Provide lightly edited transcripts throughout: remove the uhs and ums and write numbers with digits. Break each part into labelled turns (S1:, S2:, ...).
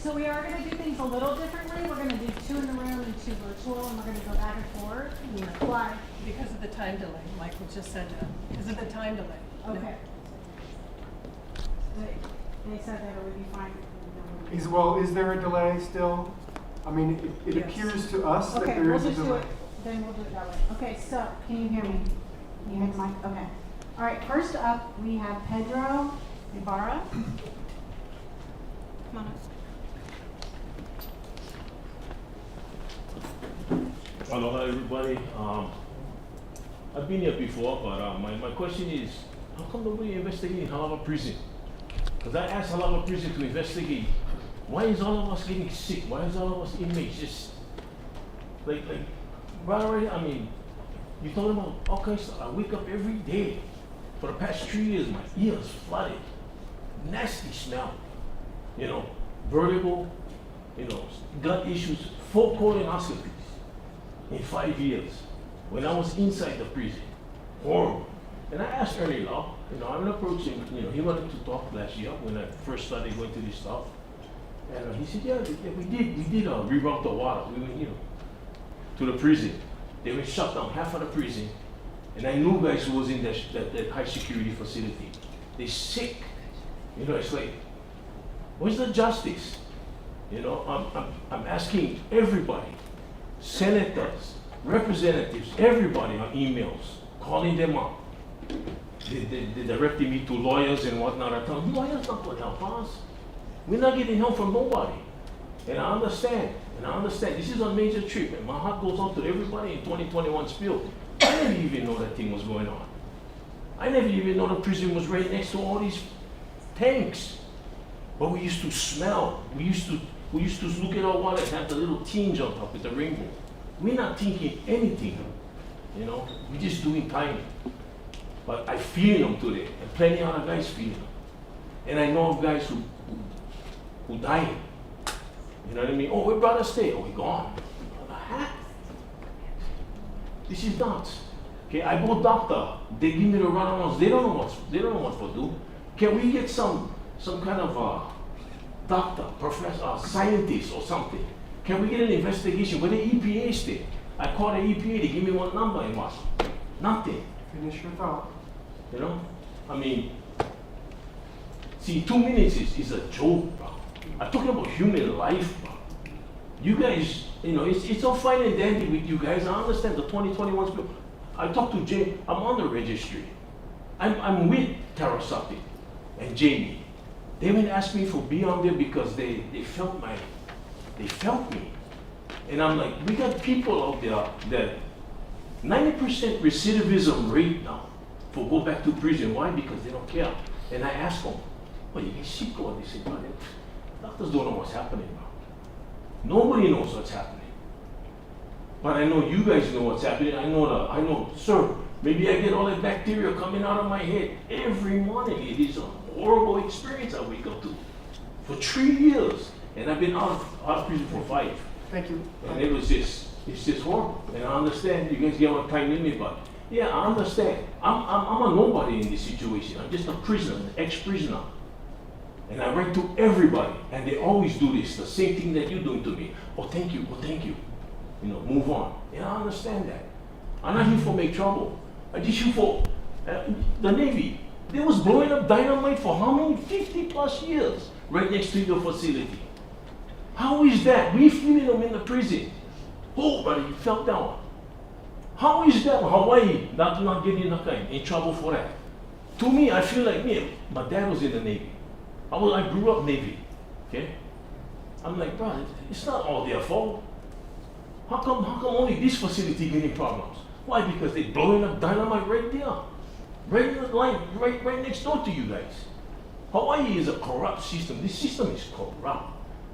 S1: So we are going to do things a little differently. We're going to do 2 in the room and 2 virtual, and we're going to go back and forth. Why?
S2: Because of the time delay. Michael just said that. Because of the time delay.
S1: Okay. They said that it would be fine.
S3: Is there a delay still? I mean, it
S2: Yes.
S3: appears to us that
S1: Okay,
S3: there
S1: we'll
S3: is a
S1: just do
S3: delay.
S1: it. Then we'll do it that way. Okay, so can you hear me? Can you hear the mic? Okay. All right, first up, we have Pedro Ibarra. Come on up.
S4: Aloha everybody. I've been here before, but my question is, how come nobody investigating Hālawa prison? Because I asked Hālawa prison to investigate, why is all of us getting sick? Why is all of us inmates just, right away, I mean, you're talking about all kinds of stuff. I wake up every day. For the past 3 years, my ears flooded. Nasty smell. You know, vertigo, you know, gut issues, 4 colonoscopies in 5 years when I was inside the prison. Horrible. And I asked Ernie Law, you know, I'm approaching him, you know, he wanted to talk last year when I first started going to this stuff. And he said, yeah, we did reroute the water. We went, you know, to the prison. They were shut down half of the prison. And I knew guys who was in that high security facility. They sick. You know, it's like, where's the justice? You know, I'm asking everybody, senators, representatives, everybody on emails, calling them up. They directed me to lawyers and whatnot. I told them, lawyers not going to help us. We're not getting help from nobody. And I understand. This is a major trip, and my heart goes out to everybody in 2021 spill. I never even know that thing was going on. I never even know the prison was right next to all these tanks. But we used to smell. We used to look at our water and have the little tinge on top with the rainbow. We're not thinking anything, you know. We're just doing time. But I feel them today, and plenty of other guys feel them. And I know of guys who died. You know what I mean? Oh, where brother stay? Oh, he gone. This is nuts. Okay, I go doctor. They give me the runarounds. They don't know what to do. Can we get some kind of doctor, professor, scientist or something? Can we get an investigation where the EPA stay? I call the EPA. They give me one number in Washington. Nothing.
S3: Finish your thought.
S4: You know, I mean, see, 2 minutes is a joke, bro. I'm talking about human life, bro. You guys, you know, it's all fine and dandy with you guys. I understand the 2021 spill. I talked to Jay. I'm on the registry. I'm with Tarasati and Jamie. They even asked me for be on there because they felt me. And I'm like, we got people out there that 90% recidivism rate now for go back to prison. Why? Because they don't care. And I ask them, well, you get sick or they say, well, doctors don't know what's happening now. Nobody knows what's happening. But I know you guys know what's happening. I know, sir, maybe I get all that bacteria coming out of my head every morning. It is a horrible experience I wake up to. For 3 years. And I've been out of prison for 5.
S3: Thank you.
S4: And it's just horrible. And I understand you guys get on a time limit, but yeah, I understand. I'm a nobody in this situation. I'm just a prisoner, an ex-prisoner. And I write to everybody, and they always do this, the same thing that you're doing to me. Oh, thank you. You know, move on. And I understand that. I'm not here for make trouble. I'm just here for the Navy. They was blowing up dynamite for how many? 50 plus years right next to your facility. How is that? We feeling them in the prison. Oh, buddy, you fell down. How is that Hawaii not getting in trouble for that? To me, I feel like me. My dad was in the Navy. I grew up Navy. Okay? I'm like, bro, it's not all their fault. How come only this facility getting problems? Why? Because they blowing up dynamite right there. Right in the line, right next door to you guys. Hawaii is a corrupt system. This system is corrupt.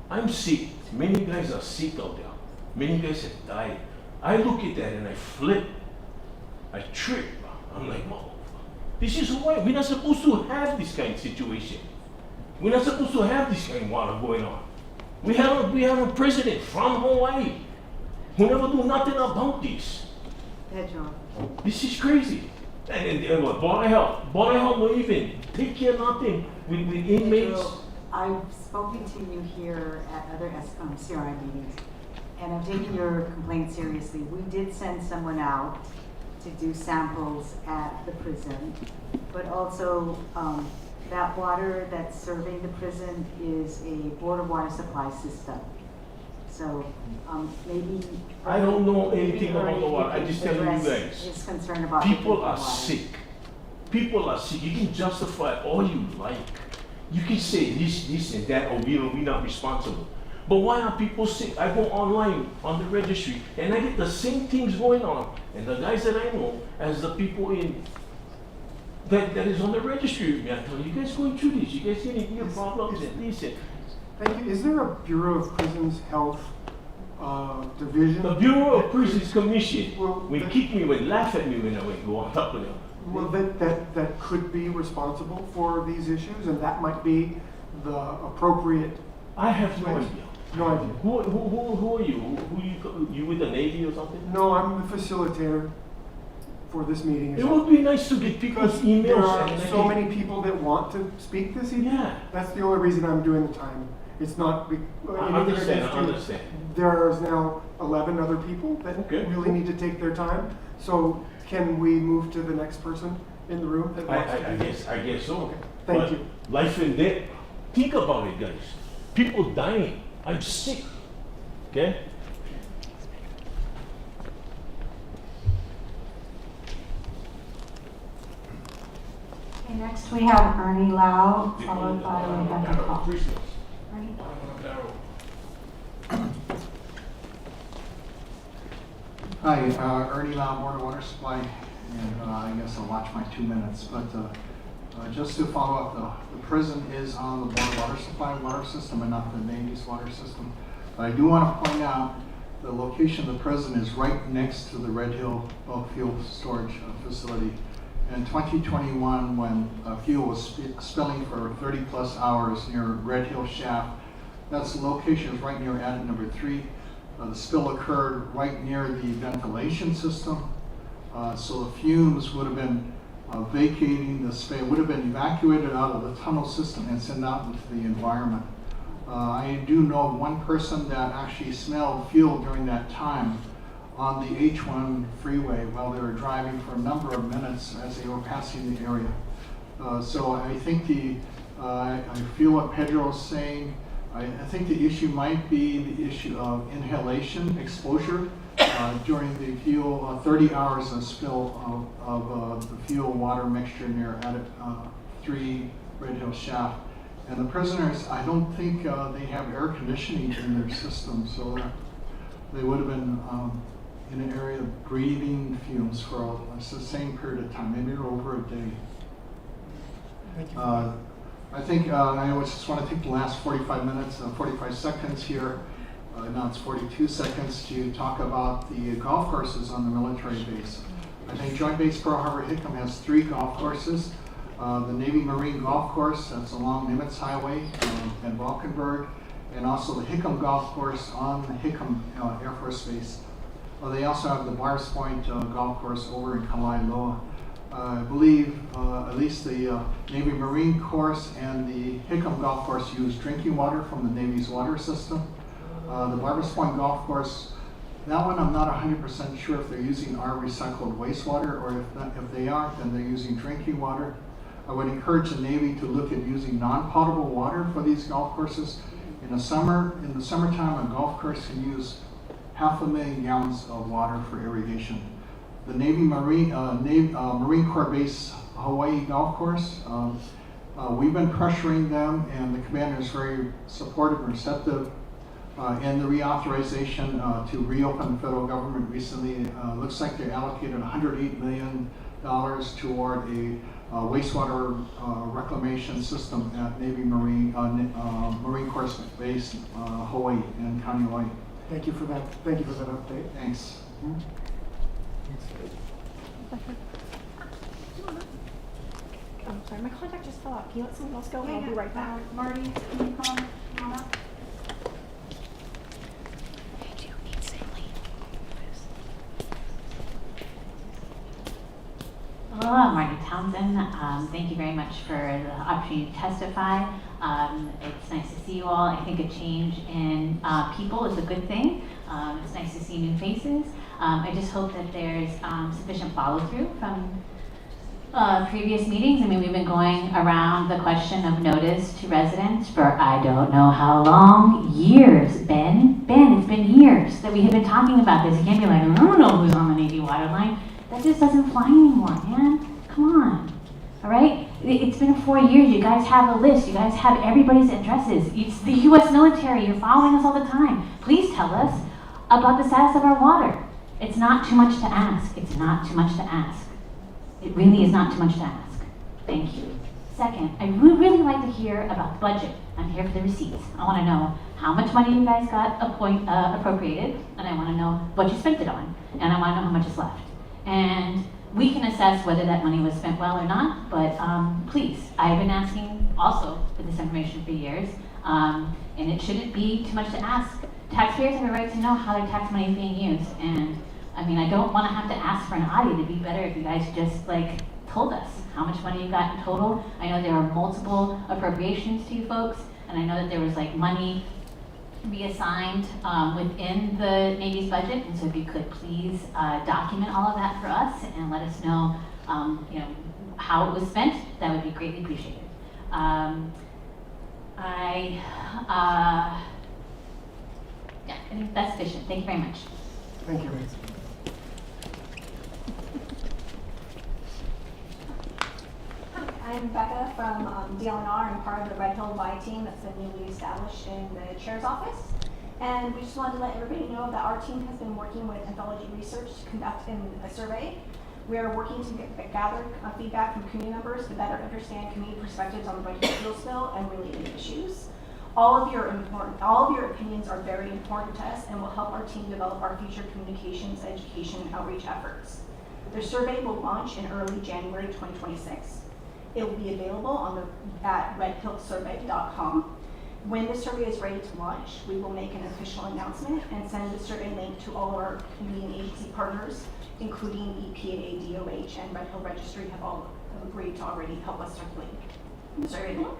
S4: I'm sick. Many guys are sick out there. Many guys have died. I look at that and I flip. I trip. I'm like, whoa. This is Hawaii. We're not supposed to have this kind of situation. We're not supposed to have this kind of water going on. We have a president from Hawaii who never do nothing about this.
S5: Yeah, John.
S4: This is crazy. And what, Board of Health don't even take care of nothing with inmates.
S5: I've spoken to you here at other CRI meetings, and I've taken your complaint seriously. We did send someone out to do samples at the prison, but also that water that's serving the prison is a border water supply system. So maybe
S4: I don't know anything about
S5: Ernie,
S4: the water. I just tell you
S5: address
S4: guys.
S5: his concern about
S4: People
S5: drinking
S4: are
S5: water.
S4: sick. People are sick. You can justify all you like. You can say this, and that, or we're not responsible. But why are people sick? I go online on the registry, and I get the same things going on. And the guys that I know, as the people in that is on the registry with me, I tell you guys going through this. You guys getting your problems and this. And
S3: Thank you. Is there a Bureau of Prisons Health division?
S4: the Bureau of Prisons Commission,
S3: Well,
S4: when
S3: that-
S4: kick me, would laugh at me when I would go on top of them.
S3: Well, that could be responsible for these issues, and that might be the appropriate.
S4: I have no idea.
S3: No idea.
S4: Who are you? Who you with the Navy or something?
S3: No, I'm the facilitator for this meeting.
S4: It would be nice to get people's
S3: Because
S4: emails.
S3: there are
S4: and
S3: so
S4: I
S3: many people that want to speak this evening.
S4: Yeah.
S3: That's the only reason I'm doing the time. It's not.
S4: I
S3: anything
S4: understand,
S3: against
S4: I
S3: you.
S4: understand.
S3: There's now 11 other people that
S4: Okay.
S3: really need to take their time. So can we move to the next person in the room that wants to do this?
S4: I guess so.
S3: Okay, thank
S4: But
S3: you.
S4: life and death. Think about it, guys. People dying. I'm sick. Okay?
S1: Okay, next we have Ernie Lau, followed by Rebecca Paul.
S4: Christmas.
S1: Ernie?
S6: Hi, Ernie Lau, Board of Water Supply, and I guess I'll watch my 2 minutes. But just to follow up, the prison is on the Board of Water Supply water system and not the Navy's water system. But I do want to point out the location of the prison is right next to the Red Hill bulk fuel storage facility. In 2021, when fuel was spilling for 30 plus hours near Red Hill Shaft, that's the location is right near adit number 3. The spill occurred right near the ventilation system, so the fumes would have been vacating the space, would have been evacuated out of the tunnel system and sent out into the environment. I do know one person that actually smelled fuel during that time on the H1 freeway while they were driving for a number of minutes as they were passing the area. So I think I feel what Pedro's saying. I think the issue might be the issue of inhalation exposure during the fuel, 30 hours of spill of the fuel water mixture near adit 3 Red Hill Shaft. And the prisoners, I don't think they have air conditioning in their system, so they would have been in an area of breathing fumes for a sustained period of time, maybe over a day.
S3: Thank you.
S6: I think I just want to take the last 45 minutes, 45 seconds here, now it's 42 seconds to talk about the golf courses on the military base. I think Joint Base Pearl Harbor Hickam has 3 golf courses. The Navy Marine Golf Course, that's along Nimitz Highway and Valkenburg, and also the Hickam Golf Course on the Hickam Air Force Base. They also have the Bars Point Golf Course over in Kailua. I believe at least the Navy Marine Course and the Hickam Golf Course use drinking water from the Navy's water system. The Barbers Point Golf Course, that one I'm not 100% sure if they're using our recycled wastewater, or if they aren't, then they're using drinking water. I would encourage the Navy to look at using non-potable water for these golf courses. In the summertime, a golf course can use 500,000 gallons of water for irrigation. The Navy Marine Corps Base Hawaii Golf Course, we've been pressuring them, and the commander is very supportive and receptive. And the reauthorization to reopen the federal government recently, looks like they allocated $108 million toward a wastewater reclamation system at Navy Marine Corps Base Hawaii in Kailua.
S3: Thank you for that. Thank you for that update.
S6: Thanks.
S3: Mhm.
S7: I'm sorry, my contact just fell out. Can you let someone else go? I'll be right back.
S1: Marty, can you come on up?
S5: Aloha, Marty Town.
S8: Townsend. Thank you very much for the opportunity to testify. It's nice to see you all. I think a change in people is a good thing. It's nice to see new faces. I just hope that there's sufficient follow-through from previous meetings. I mean, we've been going around the question of notice to residents for I don't know how long, years. Ben, it's been years that we have been talking about this. You can't be like, I don't know who's on the Navy water line. That just doesn't fly anymore, man. Come on, all right? It's been 4 years. You guys have a list. You guys have everybody's addresses. It's the U.S. military. You're following us all the time. Please tell us about the status of our water. It's not too much to ask. It's not too much to ask. It really is not too much to ask. Thank you. Second, I would really like to hear about the budget. I'm here for the receipts. I want to know how much money you guys got appropriated, and I want to know what you spent it on, and I want to know how much is left. And we can assess whether that money was spent well or not, but please, I've been asking also for this information for years, and it shouldn't be too much to ask. Taxpayers have a right to know how their tax money is being used, and I mean, I don't want to have to ask for an audit. It'd be better if you guys just like told us how much money you got in total. I know there are multiple appropriations to you folks, and I know that there was like money reassigned within the Navy's budget, and so if you could please document all of that for us and let us know, you know, how it was spent, that would be greatly appreciated. Yeah, I think that's sufficient. Thank you very much.
S3: Thank you.
S7: I'm Becca from DLNR. I'm part of the redhillCRI team that's been newly established in the chair's office. And we just wanted to let everybody know that our team has been working with Anthology Research to conduct a survey. We are working to gather feedback from community members to better understand community perspectives on the Red Hill fuel spill and related issues. All of your opinions are very important to us and will help our team develop our future communications, education, and outreach efforts. The survey will launch in early January 2026. It will be available at redhillCRI.com. When the survey is ready to launch, we will make an official announcement and send the survey link to all our community and agency partners, including EPA, DOH, and Red Hill Registry have all agreed to already help us circulate the survey link.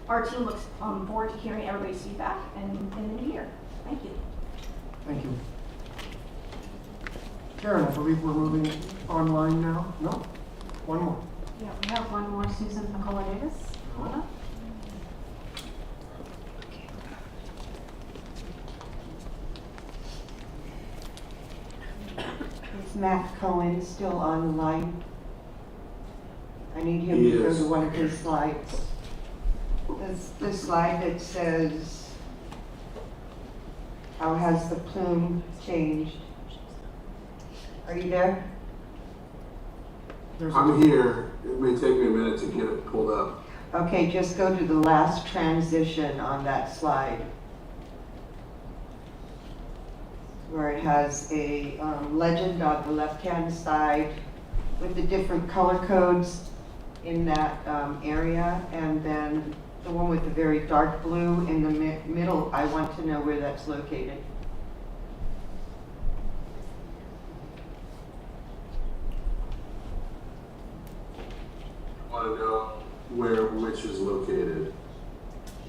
S7: Our team looks forward to hearing everybody's feedback in the new year. Thank you.
S3: Thank you. Karen, I believe we're moving online now. No? One more.
S1: Yeah, we have one more, Susan Nicola Davis. Hold up.
S9: Is Matt Cohen still on the line? I need him to go to one of his slides. The slide that says, how has the plume changed? Are you there?
S10: I'm here. It may take me a minute to get it pulled up.
S9: Okay, just go to the last transition on that slide, where it has a legend on the left-hand side with the different color codes in that area, and then the one with the very dark blue in the middle. I want to know where that's located.
S10: I want to know which is located.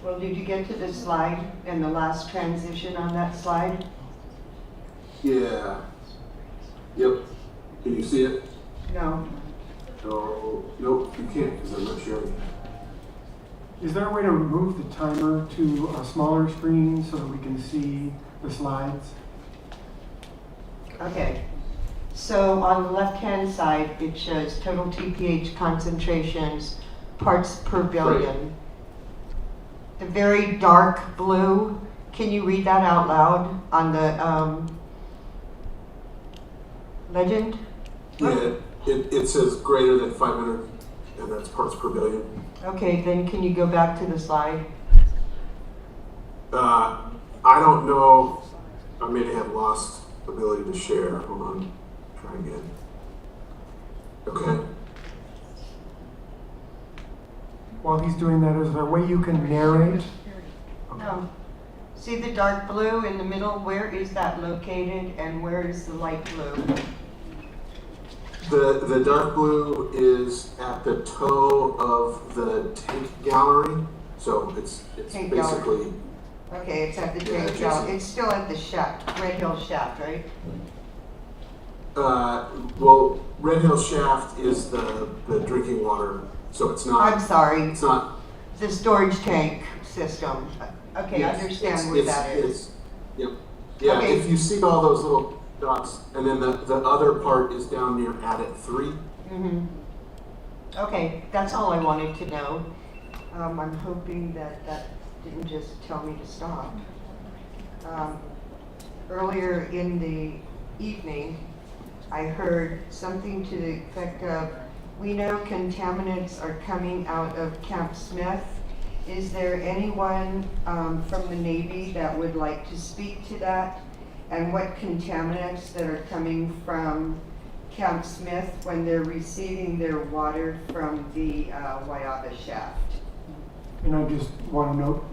S9: Well, did you get to the slide and the last transition on that slide?
S10: Yeah. Yep. Can you see it?
S9: No.
S10: No. Nope, you can't because I'm not sharing.
S3: Is there a way to move the timer to a smaller screen so that we can see the slides?
S9: Okay. So on the left-hand side, it shows total TPH concentrations, parts per billion.
S10: Right.
S9: The very dark blue, can you read that out loud on the legend?
S10: Yeah, it says greater than 500, and that's parts per billion.
S9: Okay, then can you go back to the slide?
S10: I don't know. I may have lost ability to share. Hold on. Try again. Okay.
S3: While he's doing that, is there a way you can narrate?
S9: No. See the dark blue in the middle? Where is that located and where is the light blue?
S10: The dark blue is at the toe of the tank gallery, so it's
S9: Tank
S10: basically,
S9: Okay, it's at the
S10: Yeah,
S9: tank
S10: it's-
S9: gallery. It's still at the shaft, Red Hill shaft, right?
S10: well, Red Hill Shaft is the drinking water, so it's not.
S9: I'm sorry,
S10: It's not.
S9: the storage tank system. Okay, I
S10: yes,
S9: understand where that is.
S10: Yep. Yeah,
S9: Okay.
S10: if you see all those little dots, and then the other part is down near Adit 3.
S9: Mm-hmm. Okay, that's all I wanted to know. I'm hoping that that didn't just tell me to stop. Earlier in the evening, I heard something to the effect of, we know contaminants are coming out of Camp Smith. Is there anyone from the Navy that would like to speak to that? And what contaminants that are coming from Camp Smith when they're receiving their water from the Waiaba shaft?
S3: And I just want to note,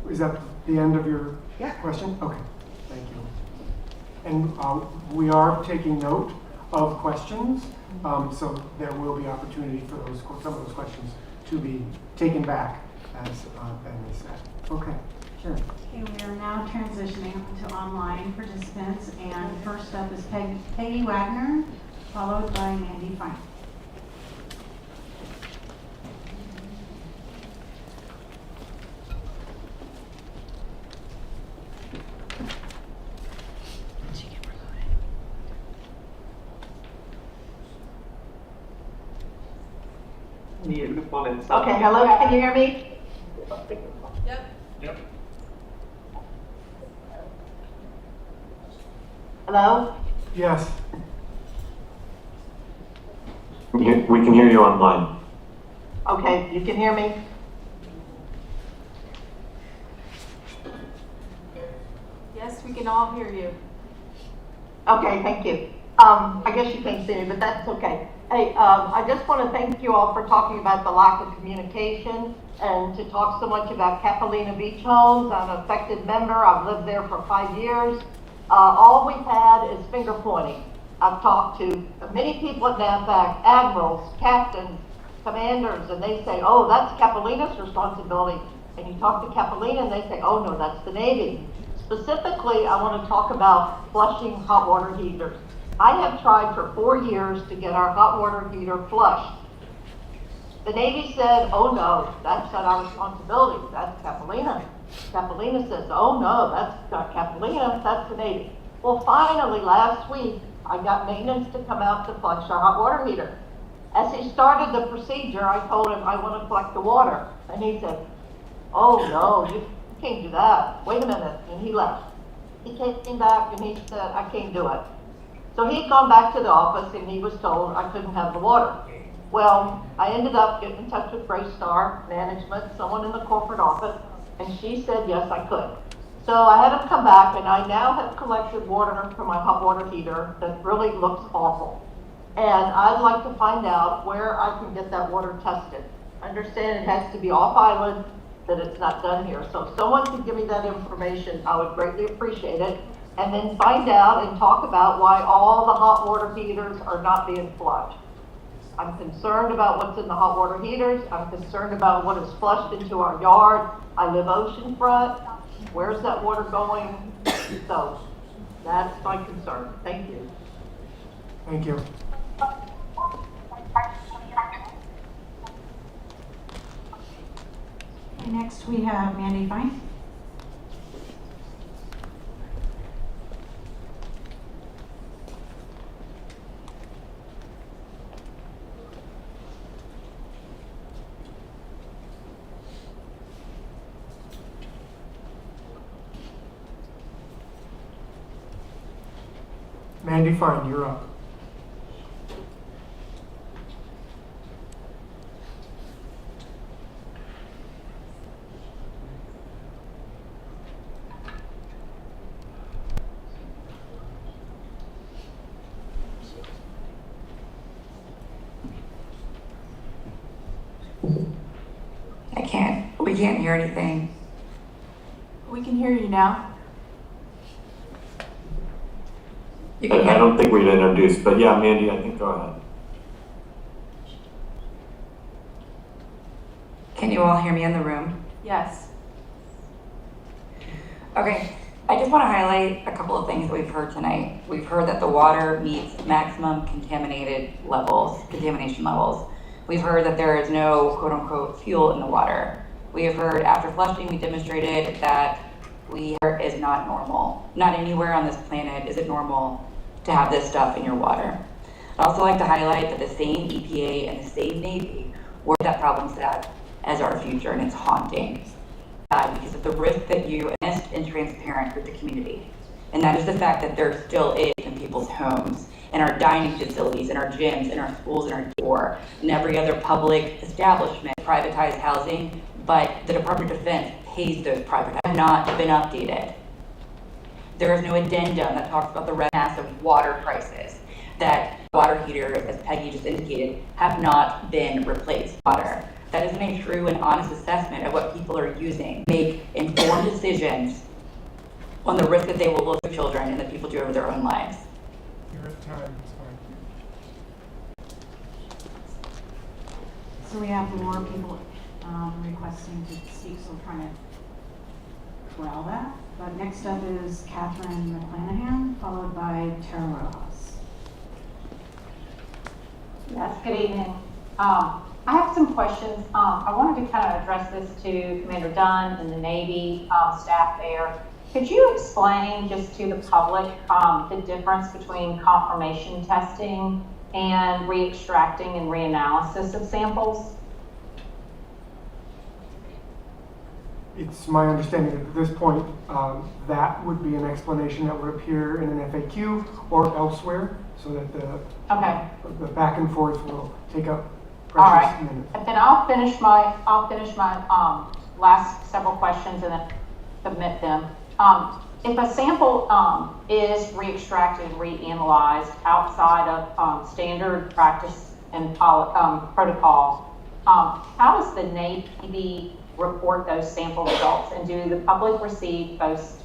S3: is that the end of your
S9: Yeah.
S3: question? Okay, thank you. And we are taking note of questions, so there will be opportunity for those, some of those questions to be taken back, as Ben has said. Okay, sure.
S1: Okay, we are now transitioning to online participants, and first up is Peggy Wagner, followed by Mandy Fine.
S11: Okay, hello, can you hear me?
S2: Yep.
S11: Hello?
S3: Yes,
S12: We can hear you online.
S11: Okay, you can hear me?
S2: Yes, we can all hear you.
S11: Okay, thank you. I guess you can't see me, but that's okay. Hey, I just want to thank you all for talking about the lack of communication and to talk so much about Capilina Beach Homes. I'm an affected member. I've lived there for 5 years. All we've had is finger pointing. I've talked to many people at NAVFAC, admirals, captains, commanders, and they say, oh, that's Capilina's responsibility. And you talk to Capilina and they say, oh no, that's the Navy. Specifically, I want to talk about flushing hot water heaters. I have tried for 4 years to get our hot water heater flushed. The Navy said, oh no, that's not our responsibility, that's Capilina. Capilina says, oh no, that's not Capilina, that's the Navy. Well, finally, last week, I got maintenance to come out to flush our hot water heater. As he started the procedure, I told him I want to collect the water. And he said, oh no, you can't do that. Wait a minute. And he left. He came back and he said, I can't do it. So he'd gone back to the office and he was told I couldn't have the water. Well, I ended up getting in touch with Greystar Management, someone in the corporate office, and she said, yes, I could. So I had him come back, and I now have collected water from my hot water heater that really looks awful. And I'd like to find out where I can get that water tested. I understand it has to be off island, that it's not done here. So if someone could give me that information, I would greatly appreciate it. And then find out and talk about why all the hot water heaters are not being flushed. I'm concerned about what's in the hot water heaters. I'm concerned about what is flushed into our yard. I live oceanfront. Where's that water going? So that's my concern. Thank you.
S3: thank you.
S1: Okay, next we have Mandy Fine.
S3: Mandy Fine, you're up.
S13: We can't hear anything.
S2: We can hear you now.
S13: You can
S12: I
S13: hear.
S12: don't think we'd introduced, but yeah, Mandy, I think go ahead.
S13: Can you all hear me in the room?
S2: Yes.
S13: Okay, I just want to highlight a couple of things that we've heard tonight. We've heard that the water meets maximum contamination levels. We've heard that there is no quote unquote fuel in the water. We have heard after flushing, we demonstrated that is not normal. Not anywhere on this planet is it normal to have this stuff in your water. I'd also like to highlight that the same EPA and the same Navy were that problem set as our future, and it's haunting. Because of the risk that you are honest and transparent with the community. And that is the fact that there still is in people's homes, in our dining facilities, in our gyms, in our schools, in our door, and every other public establishment, privatized housing, but the Department of Defense pays those privatized, have not been updated. There is no addendum that talks about the massive water crisis, that water heaters, as Peggy just indicated, have not been replaced. Water. That isn't a true and honest assessment of what people are using. Make informed decisions on the risk that they will lose their children and the people do over their own lives.
S3: You're at time, it's fine.
S1: So we have more people requesting to speak, so we're trying to corral that. But next up is Catherine McClanahan, followed by Tara Rojas.
S14: Yes, good evening. I have some questions. I wanted to kind of address this to Commander Dunn and the Navy staff there. Could you explain just to the public the difference between confirmation testing and re-extracting and reanalysis of samples?
S3: It's my understanding that at this point, that would be an explanation that would appear in an FAQ or elsewhere, so that the back and forth will take up precious minutes.
S14: And then I'll finish my last several questions and then submit them. If a sample is re-extracted and reanalyzed outside of standard practice and protocol, how does the Navy report those sample results, and do the public receive those?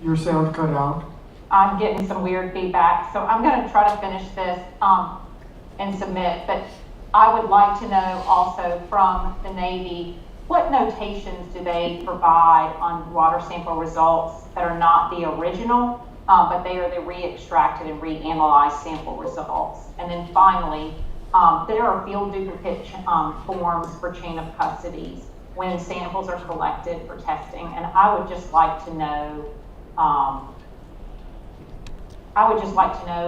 S3: Your sound cut out.
S14: I'm getting some weird feedback, so I'm going to try to finish this and submit, but I would like to know also from the Navy, what notations do they provide on water sample results that are not the original, but they are the re-extracted and reanalyzed sample results? And then finally, there are field duplicate forms for chain of custodies when samples are collected for testing, and I would just like to know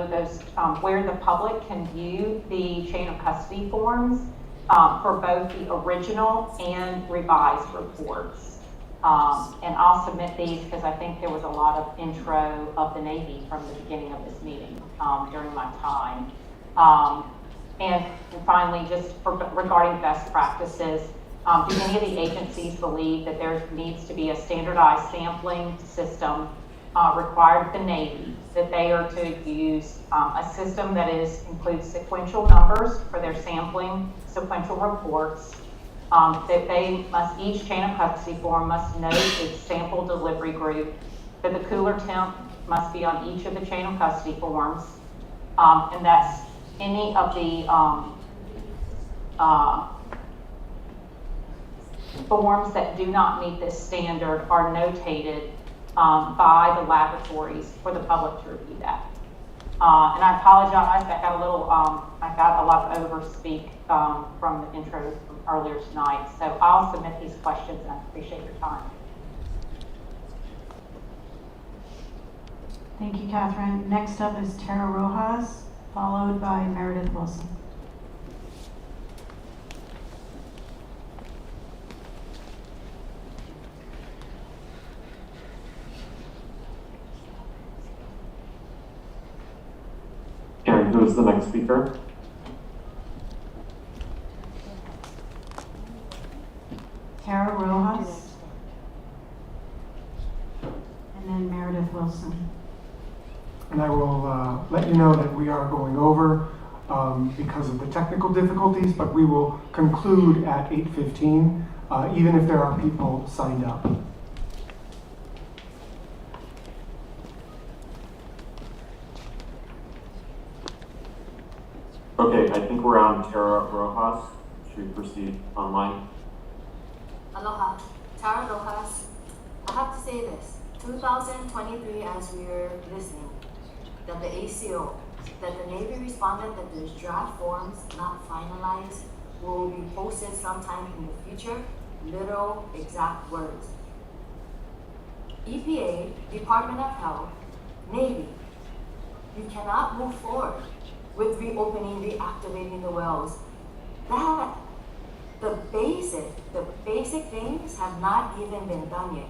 S14: those where the public can view the chain of custody forms for both the original and revised reports. And I'll submit these because I think there was a lot of intro of the Navy from the beginning of this meeting during my time. And finally, just regarding best practices, do any of the agencies believe that there needs to be a standardized sampling system required of the Navy, that they are to use a system that includes sequential numbers for their sampling, sequential reports, that they must, each chain of custody form must note its sample delivery group, that the cooler temp must be on each of the chain of custody forms, and that's any of the forms that do not meet this standard are notated by the laboratories for the public to review that. And I apologize, I got a lot of overspeak from the intro from earlier tonight. So I'll submit these questions and I appreciate your time.
S1: Thank you, Catherine. Next up is Tara Rojas, followed by Meredith Wilson.
S12: Aaron, who's the next speaker?
S1: Tara Rojas, and then Meredith Wilson.
S3: And I will let you know that we are going over because of the technical difficulties, but we will conclude at 8:15, even if there are people signed up.
S12: Okay, I think we're on Tara Rojas. Should we proceed online?
S15: Aloha, Tara Rojas. I have to say this, 2023, as we were listening, that the ACO, that the Navy responded that there's draft forms not finalized, will be posted sometime in the future, literal exact words. EPA, Department of Health, Navy, you cannot move forward with reopening, reactivating the wells. That, the basic things have not even been done yet.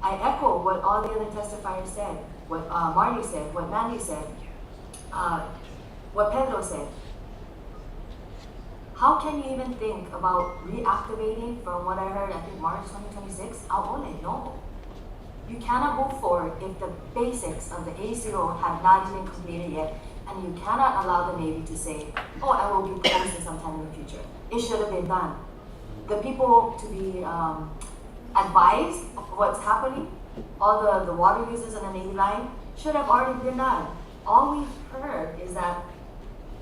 S15: I echo what all the other testifiers said, what Marty said, what Mandy said, what Pedro said. How can you even think about reactivating from what I heard, I think March 2026? OLA, no. You cannot move forward if the basics of the ACO have not even completed yet, and you cannot allow the Navy to say, oh, I will be closing sometime in the future. It should have been done. The people to be advised of what's happening, all the water users on the Navy line, should have already been done. All we've heard is that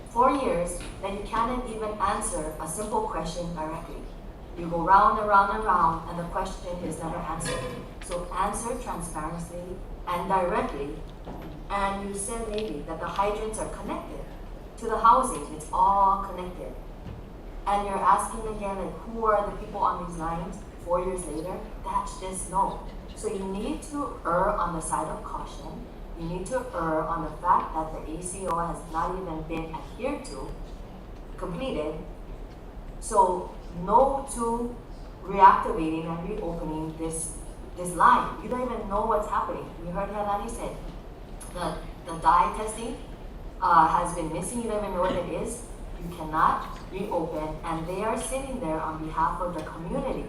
S15: 4 years that you cannot even answer a simple question directly. You go round and round and round, and the question is never answered. So answer transparently and directly. And you said maybe that the hydrants are connected to the housing. It's all connected. And you're asking again, like, who are the people on these lines 4 years later? That's just no. So you need to err on the side of caution. You need to err on the fact that the ACO has not even been adhered to, completed. So no to reactivating and reopening this line. You don't even know what's happening. You heard Hanani said the dye testing has been missing. You don't even know what it is. You cannot reopen, and they are sitting there on behalf of the community,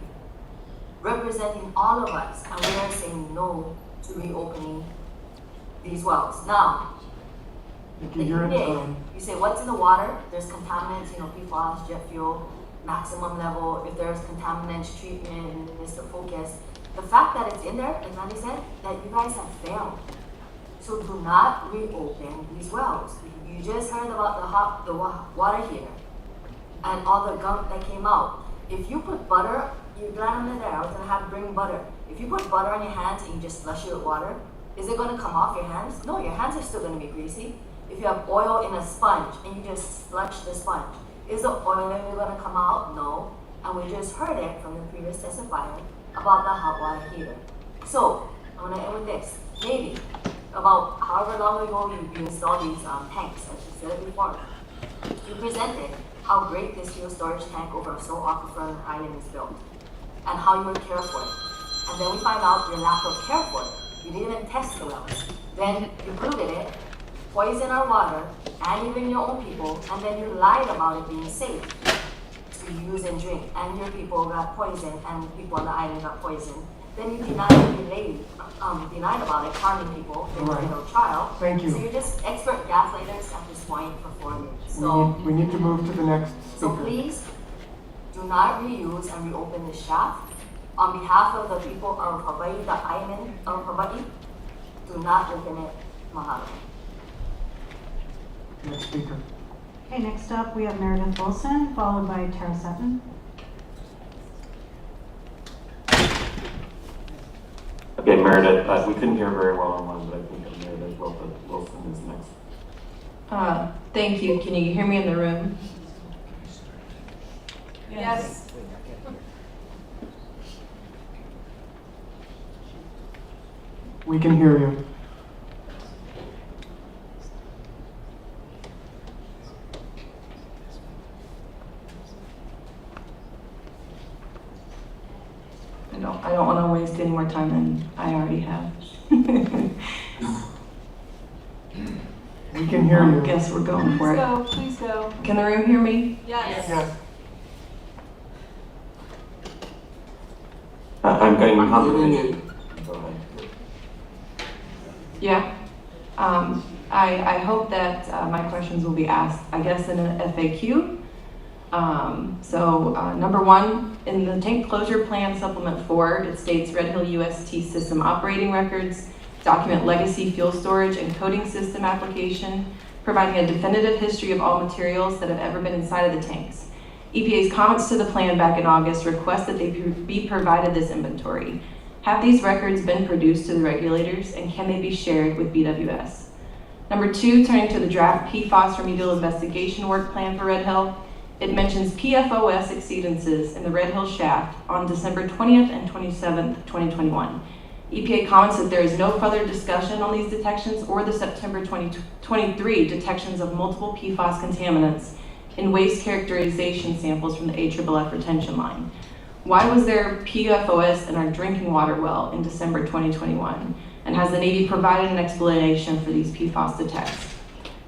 S15: representing all of us, and we are saying no to reopening these wells. Now, the EPA, you say what's in the water? There's contaminants, PFAS, jet fuel, maximum level. If there's contaminants, treatment, Mr. Focus. The fact that it's in there, as Randy said, that you guys have failed. So do not reopen these wells. You just heard about the water heater and all the gunk that came out. If you put butter, you're glad I'm there. I was gonna bring butter. If you put butter on your hands and you just flush it with water, is it gonna come off your hands? No, your hands are still gonna be greasy. If you have oil in a sponge and you just flush the sponge, is the oil gonna come out? No. And we just heard it from the previous testifier about the hot water heater. So, I'm gonna end with this. Maybe, about however long ago you installed these tanks, as you said before, you presented how great this fuel storage tank over a salt aquifer island is built, and how you would care for it. And then we find out your lack of care for it. You didn't even test the wells. Then you polluted it, poisoned our water, and even your own people, and then you lied about it being safe to use and drink, and your people got poisoned, and people on the island got poisoned. Then you denied about it, harming people in no trial.
S3: Thank you.
S15: So you're just expert gaslighters at this point for 4 years. So
S3: we need to move to the next speaker.
S15: So please do not reuse and reopen the shaft. On behalf of the people of Hawaii, the island of Hawaii, do not open it. Mahalo.
S3: Next speaker.
S1: Okay, next up we have Meredith Wilson, followed by Tara Sutton.
S12: Okay, Meredith, we couldn't hear very well online, but I think Meredith Wilson is next.
S16: Thank you. Can you hear me in the room?
S2: Yes.
S3: We can hear you.
S16: I don't want to waste any more time than I already have.
S3: We can hear you.
S16: I guess we're going for it.
S2: Please go.
S16: Can the room hear me?
S2: Yes.
S3: Yes.
S12: I'm going to go ahead.
S16: Yeah. I hope that my questions will be asked, I guess, in an FAQ. Number one, in the tank closure plan supplement 4, it states Red Hill UST system operating records, document legacy fuel storage and coding system application, providing a definitive history of all materials that have ever been inside of the tanks. EPA's comments to the plan back in August request that they be provided this inventory. Have these records been produced to the regulators, and can they be shared with BWS? Number 2, turning to the draft PFAS remedial investigation work plan for Red Hill, it mentions PFOS exceedances in the Red Hill shaft on December 20th and 27th, 2021. EPA comments that there is no further discussion on these detections or the September 2023 detections of multiple PFAS contaminants in waste characterization samples from the AFFF retention line. Why was there PFOS in our drinking water well in December 2021? And has the Navy provided an explanation for these PFAS detects?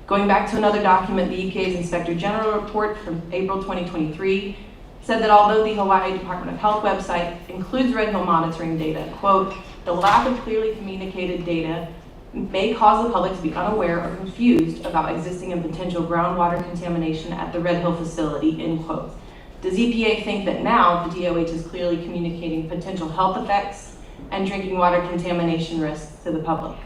S16: Going back to another document, the EPA's Inspector General report from April 2023 said that although the Hawaii Department of Health website includes Red Hill monitoring data, quote, the lack of clearly communicated data may cause the public to be unaware or confused about existing and potential groundwater contamination at the Red Hill facility, end quote. Does EPA think that now the DOH is clearly communicating potential health effects and drinking water contamination risks to the public?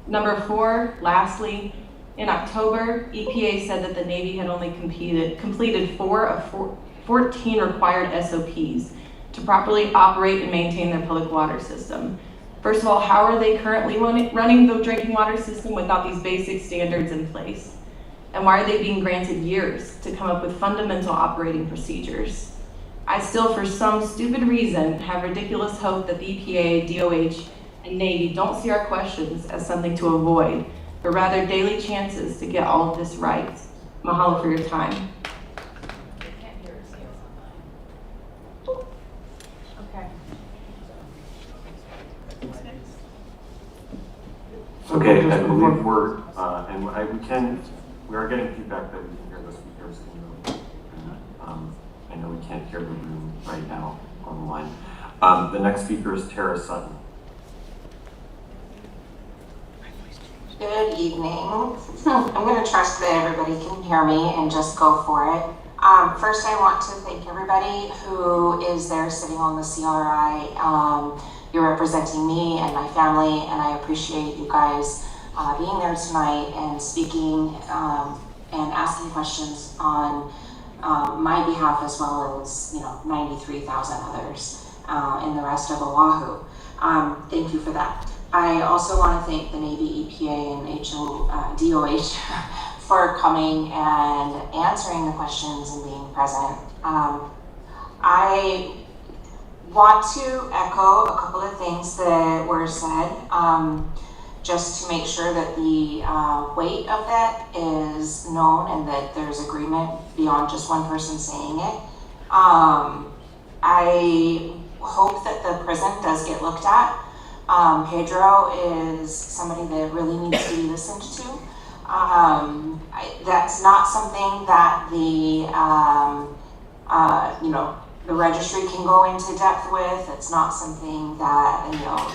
S16: Number 4, lastly, in October, EPA said that the Navy had only completed 4 of 14 required SOPs to properly operate and maintain their public water system. First of all, how are they currently running the drinking water system without these basic standards in place? And why are they being granted years to come up with fundamental operating procedures? I still, for some stupid reason, have ridiculous hope that the EPA, DOH, and Navy don't see our questions as something to avoid, but rather daily chances to get all of this right. Mahalo for your time.
S5: Okay.
S12: Okay, I believe we are getting feedback that we can hear the speakers in the room. I know we can't hear the room right now on the line. The next speaker is Tara Sutton.
S17: Good evening. I'm going to trust that everybody can hear me and just go for it. First, I want to thank everybody who is there sitting on the CRI. You're representing me and my family, and I appreciate you guys being there tonight and speaking and asking questions on my behalf, as well as 93,000 others in the rest of Oahu. Thank you for that. I also want to thank the Navy, EPA, and DOH for coming and answering the questions and being present. I want to echo a couple of things that were said, just to make sure that the weight of that is known and that there's agreement beyond just one person saying it. I hope that the prison does get looked at. Pedro is somebody that really needs to be listened to. That's not something that the registry can go into depth with. It's not something that,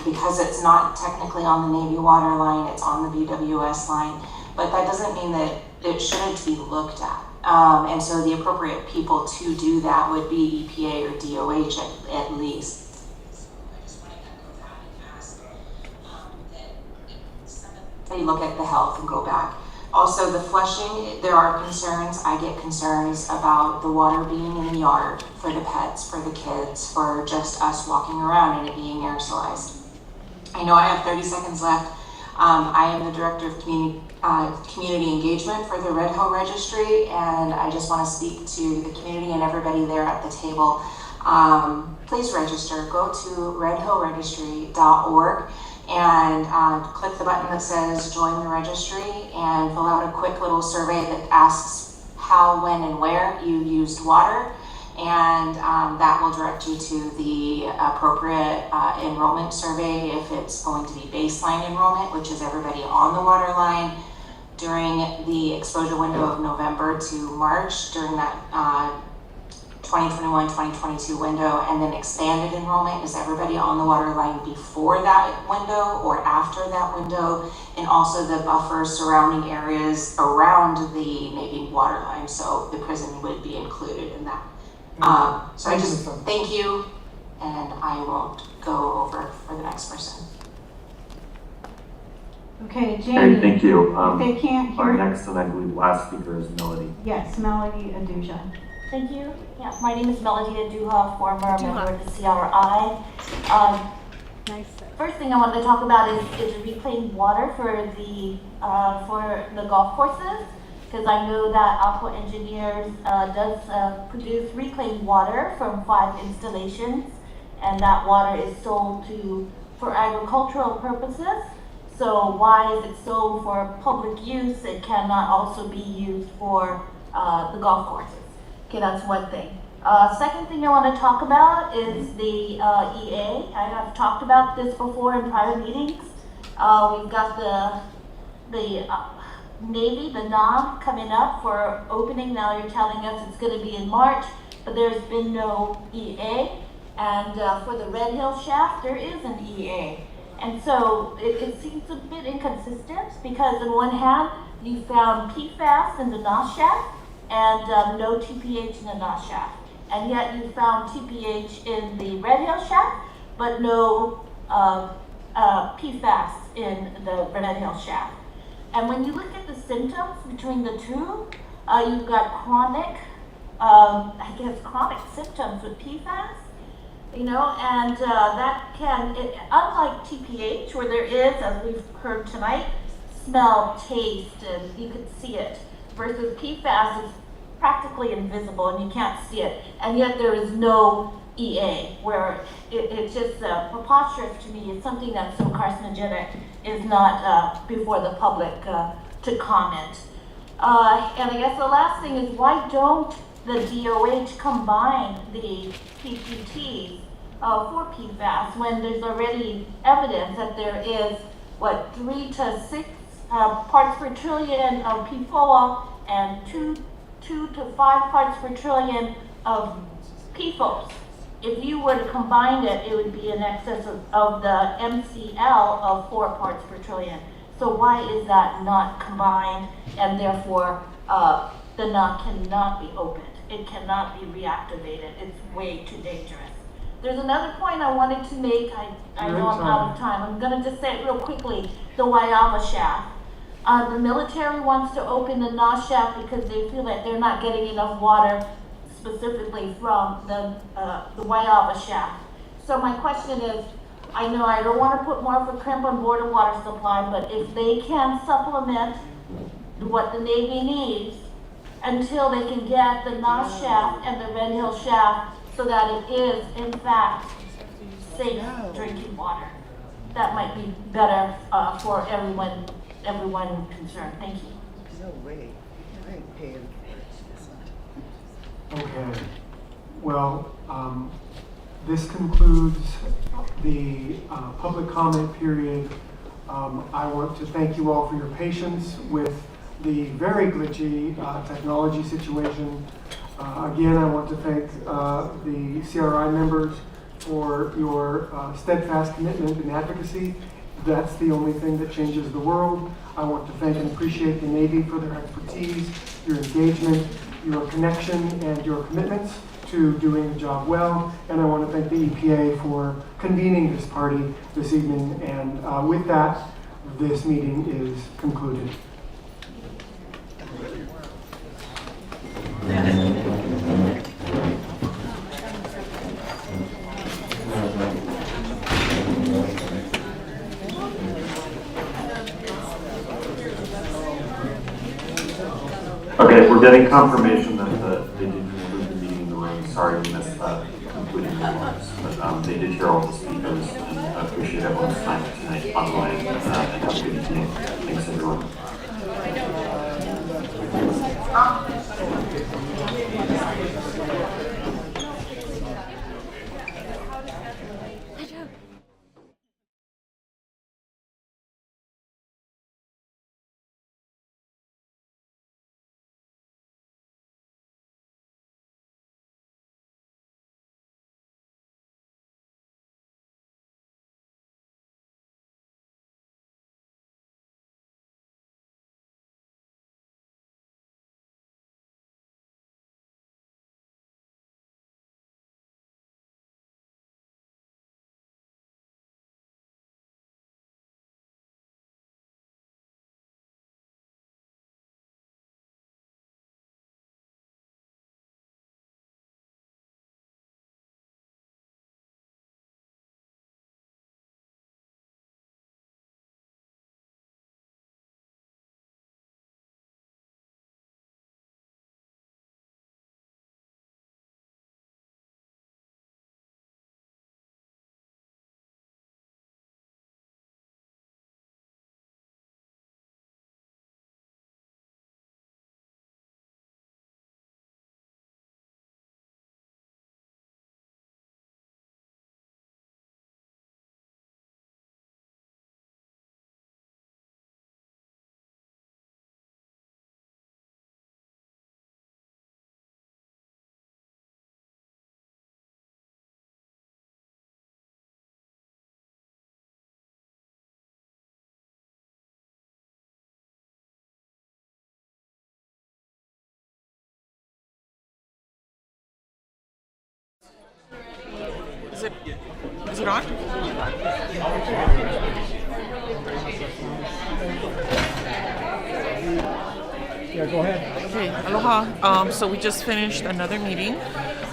S17: because it's not technically on the Navy water line, it's on the BWS line, but that doesn't mean that it shouldn't be looked at. And so the appropriate people to do that would be EPA or DOH at least. They look at the health and go back. Also, the flushing, there are concerns. I get concerns about the water being in the yard for the pets, for the kids, for just us walking around and it being aerosolized. I know I have 30 seconds left. I am the Director of Community Engagement for the Red Hill Registry, and I just want to speak to the community and everybody there at the table. Please register. Go to redhillregistry.org. and click the button that says join the registry and fill out a quick little survey that asks how, when, and where you used water, and that will direct you to the appropriate enrollment survey if it's going to be baseline enrollment, which is everybody on the water line during the exposure window of November to March during that 2021-2022 window, and then expanded enrollment is everybody on the water line before that window or after that window, and also the buffer surrounding areas around the Navy water line, so the prison would be included in that. So I just thank you, and I won't go over for the next person.
S1: Okay,
S12: Okay,
S1: Jamie.
S12: thank you.
S1: If they can't hear.
S12: Our next and I believe last speaker is Melody.
S1: Yes, Melody Aduja.
S15: Thank you. Yeah, my name is Melody Aduha, former member of the CRI. First thing I wanted to talk about is reclaimed water for the golf courses, because I know that Aqua Engineers does produce reclaimed water from 5 installations, and that water is sold for agricultural purposes. So why is it sold for public use? It cannot also be used for the golf courses. Okay, that's one thing. Second thing I want to talk about is the EA. I have talked about this before in prior meetings. We've got the Navy, the NOM, coming up for opening. Now you're telling us it's going to be in March, but there's been no EA. And for the Red Hill shaft, there is an EA. And so it seems a bit inconsistent, because on one hand, you found PFAS in the NOS shaft and no TPH in the NOS shaft. And yet you found TPH in the Red Hill shaft, but no PFAS in the Red Hill shaft. And when you look at the symptoms between the two, you've got chronic symptoms with PFAS, and that can, unlike TPH, where there is, as we've heard tonight, smell, taste, and you can see it, versus PFAS is practically invisible and you can't see it, and yet there is no EA, where it's just preposterous to me. It's something that's so carcinogenic is not before the public to comment. And I guess the last thing is, why don't the DOH combine the PPTs for PFAS when there's already evidence that there is, 3 to 6 parts per trillion of PFOA and 2 to 5 parts per trillion of PFOS. If you were to combine it, it would be in excess of the MCL of 4 parts per trillion. So why is that not combined, and therefore the NOC cannot be opened? It cannot be reactivated. It's way too dangerous. There's another point I wanted to make. I know I'm out of time. I'm going to just say it real quickly. The Waiava shaft. The military wants to open the NOS shaft because they feel that they're not getting enough water specifically from the Waiava shaft. So my question is, I know I don't want to put more of a crimp on Board of Water Supply, but if they can supplement what the Navy needs until they can get the NOS shaft and the Red Hill shaft so that it is, in fact, safe drinking water. That might be better for everyone concerned. Thank you.
S9: No way. I ain't paying.
S3: Okay. Well, this concludes the public comment period. I want to thank you all for your patience with the very glitchy technology situation. Again, I want to thank the CRI members for your steadfast commitment and advocacy. That's the only thing that changes the world. I want to thank and appreciate the Navy for their expertise, your engagement, your connection, and your commitments to doing the job well. And I want to thank the EPA for convening this party this evening. And with that, this meeting is concluded.
S12: Okay, we're getting confirmation that they did conclude the meeting in the room. Sorry we missed concluding remarks, but they did hear all the speakers, and I appreciate everyone's time tonight online, and have a good evening. Thanks, everyone.
S18: Is it on?
S3: Yeah, go ahead.
S18: Okay, aloha. So we just finished another meeting,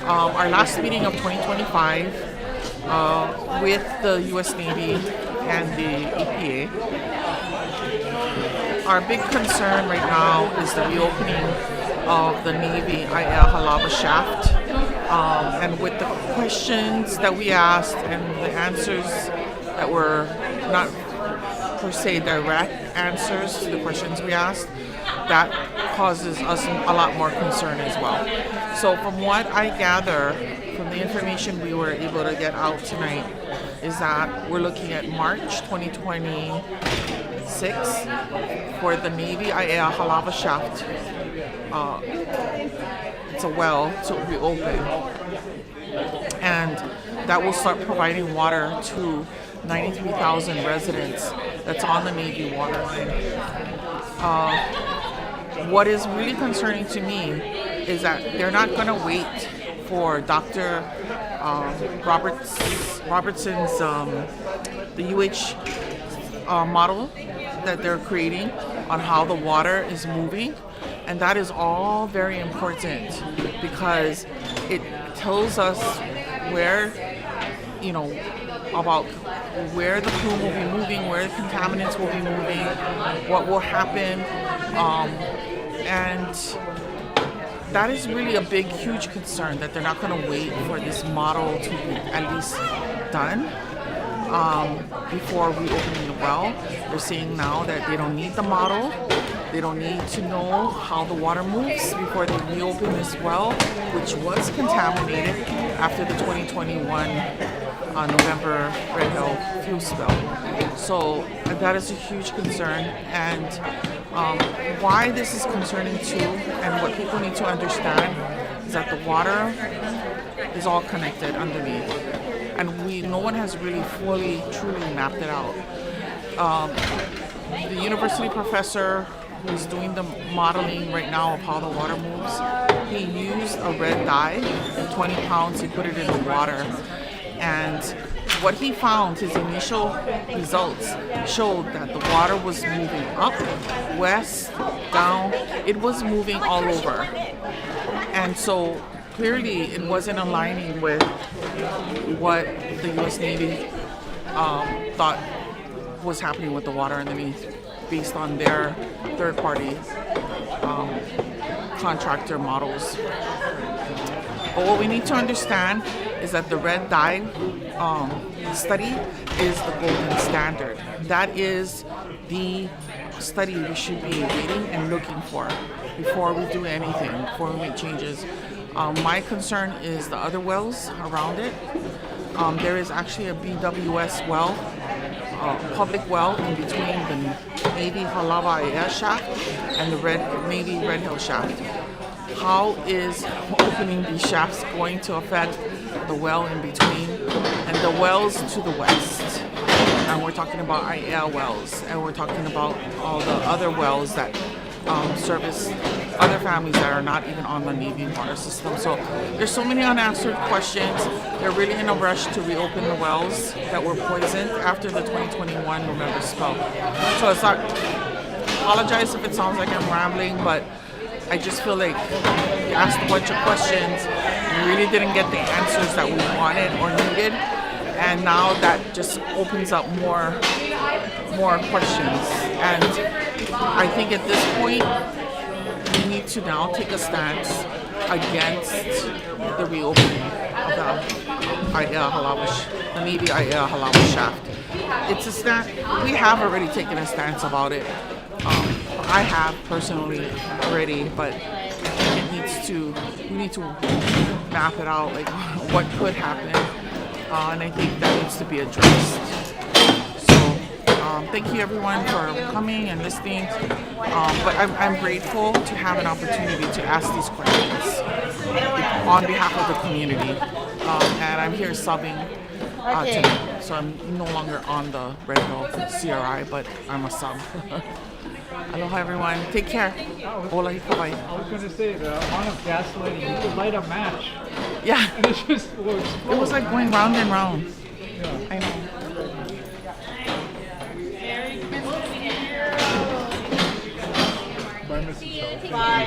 S18: our last meeting of 2025 with the U.S. Navy and the EPA. Our big concern right now is the reopening of the Navy IA Hālawa shaft. And with the questions that we asked and the answers that were not per se direct answers to the questions we asked, that causes us a lot more concern as well. So from what I gather from the information we were able to get out tonight is that we're looking at March 2026 for the Navy IA Hālawa shaft. It's a well to reopen, and that will start providing water to 93,000 residents that's on the Navy water line. What is really concerning to me is that they're not going to wait for Dr. Robertson's the UH model that they're creating on how the water is moving. And that is all very important because it tells us where, about where the plume will be moving, where the contaminants will be moving, what will happen. And that is really a big, huge concern that they're not going to wait for this model to be at least done before reopening the well. They're saying now that they don't need the model. They don't need to know how the water moves before they reopen this well, which was contaminated after the 2021 November Red Hill fuel spill. So that is a huge concern, and why this is concerning too, and what people need to understand is that the water is all connected underneath, and no one has really fully, truly mapped it out. The university professor who's doing the modeling right now of how the water moves, he used a red dye, 20 pounds, he put it in the water, and what he found, his initial results showed that the water was moving up, west, down, it was moving all over. And so clearly it wasn't aligning with what the U.S. Navy thought was happening with the water underneath based on their third-party contractor models. But what we need to understand is that the red dye study is the golden standard. That is the study we should be waiting and looking for before we do anything, before we make changes. My concern is the other wells around it. There is actually a BWS well, public well in between the Navy Hālawa IA shaft and the Navy Red Hill shaft. How is opening these shafts going to affect the well in between and the wells to the west? And we're talking about IA wells, and we're talking about all the other wells that service other families that are not even on the Navy water system. So there's so many unanswered questions. They're really in a rush to reopen the wells that were poisoned after the 2021 November spill. So it's not, apologize if it sounds like I'm rambling, but I just feel like we asked a bunch of questions. We really didn't get the answers that we wanted or needed. And now that just opens up more questions. And I think at this point, we need to now take a stance against the reopening of the Navy IA Hālawa shaft. It's a stance, we have already taken a stance about it. I have personally already, but we need to map it out, like what could happen, and I think that needs to be addressed. So thank you everyone for coming and listening, but I'm grateful to have an opportunity to ask these questions on behalf of the community, and I'm here subbing tonight, so I'm no longer on the redhillCRI, but I'm a sub. Aloha, everyone. Take care. Ola Hawaii.
S19: I was going to say, the amount of gaslighting, you could light a match.
S18: Yeah.
S19: And it just will explode.
S18: It was like going round and round.
S19: Yeah.
S18: I know.
S19: Bye, Mrs. Bye.